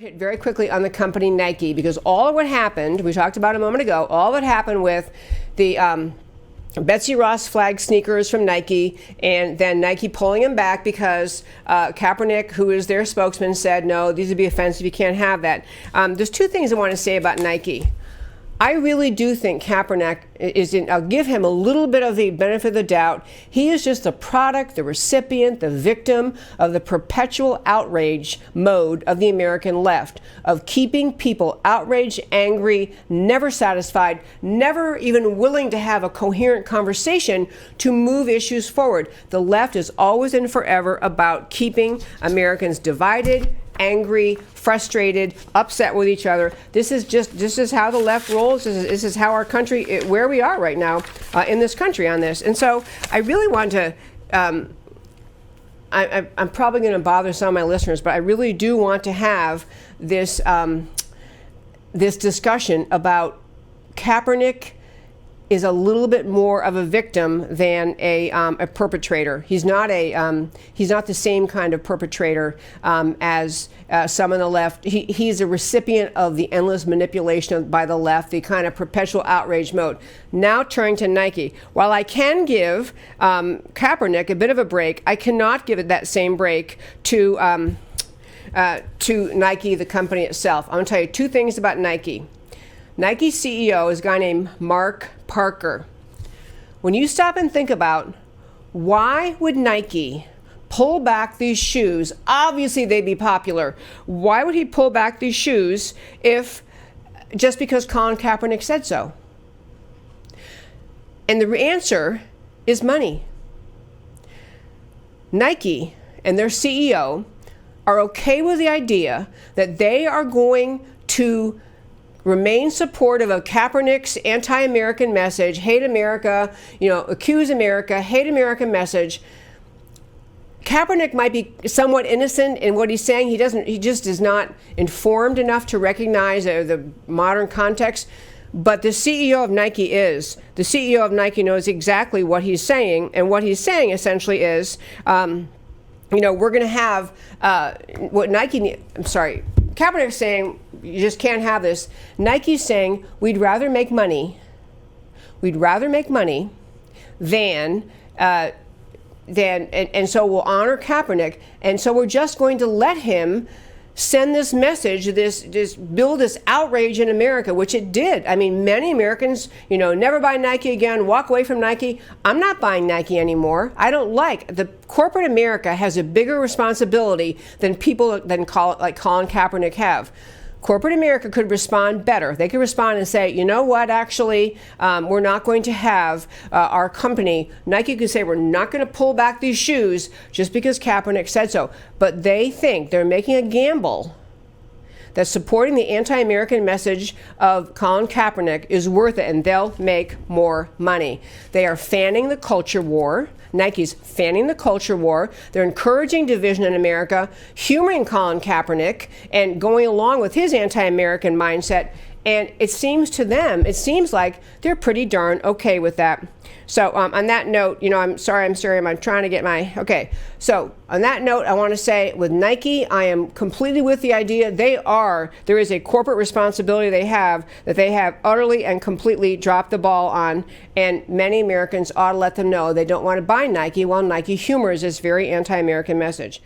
Hit very quickly on the company Nike, because all of what happened, we talked about a moment ago, all what happened with the Betsy Ross flag sneakers from Nike, and then Nike pulling them back because Kaepernick, who is their spokesman, said, no, these would be offensive, you can't have that. There's two things I want to say about Nike. I really do think Kaepernick I'll give him a little bit of the benefit of the doubt. He is just the product, the recipient, the victim of the perpetual outrage mode of the American left, of keeping people outraged, angry, never satisfied, never even willing to have a coherent conversation to move issues forward. The left is always and forever about keeping Americans divided, angry, frustrated, upset with each other. This is how the left rolls. This is how our country, where we are right now in this country on this. And so I really want to, I'm probably going to bother some of my listeners, but I really do want to have this, this discussion about Kaepernick is a little bit more of a victim than a perpetrator. He's not the same kind of perpetrator as some on the left. He's a recipient of the endless manipulation by the left, the kind of perpetual outrage mode. Now turning to Nike. While I can give Kaepernick a bit of a break, I cannot give it that same break to Nike, the company itself. I'm going to tell you two things about Nike. Nike's CEO is a guy named Mark Parker. When you stop and think about why would Nike pull back these shoes, obviously they'd be popular. Why would he pull back these shoes if just because Colin Kaepernick said so? And the answer is money. Nike and their CEO are okay with the idea that they are going to remain supportive of Kaepernick's anti-American message, hate America, accuse America, hate American message. Kaepernick might be somewhat innocent in what he's saying. He just is not informed enough to recognize the modern context. But the CEO of Nike is. The CEO of Nike knows exactly what he's saying, and what he's saying essentially is, we're going to have what Nike. Kaepernick's saying you just can't have this. Nike's saying we'd rather make money. We'd rather make money than and so we'll honor Kaepernick, and so we're just going to let him send this message, build this outrage in America, which it did. I mean, many Americans, never buy Nike again, walk away from Nike. I'm not buying Nike anymore. I don't the corporate America has a bigger responsibility than people like Colin Kaepernick have. Corporate America could respond better. They could respond and say, you know what, actually, we're not going to have our company. Nike could say, we're not going to pull back these shoes just because Kaepernick said so. But they think they're making a gamble that supporting the anti-American message of Colin Kaepernick is worth it, and they'll make more money. They are fanning the culture war. Nike's fanning the culture war. They're encouraging division in America, humoring Colin Kaepernick, and going along with his anti-American mindset. And it seems like they're pretty darn okay with that. So on that note, I'm sorry, I'm trying to get so on that note, I want to say with Nike, I am completely with the idea there is a corporate responsibility they have utterly and completely dropped the ball on, and many Americans ought to let them know they don't want to buy Nike while Nike humors this very anti-American message.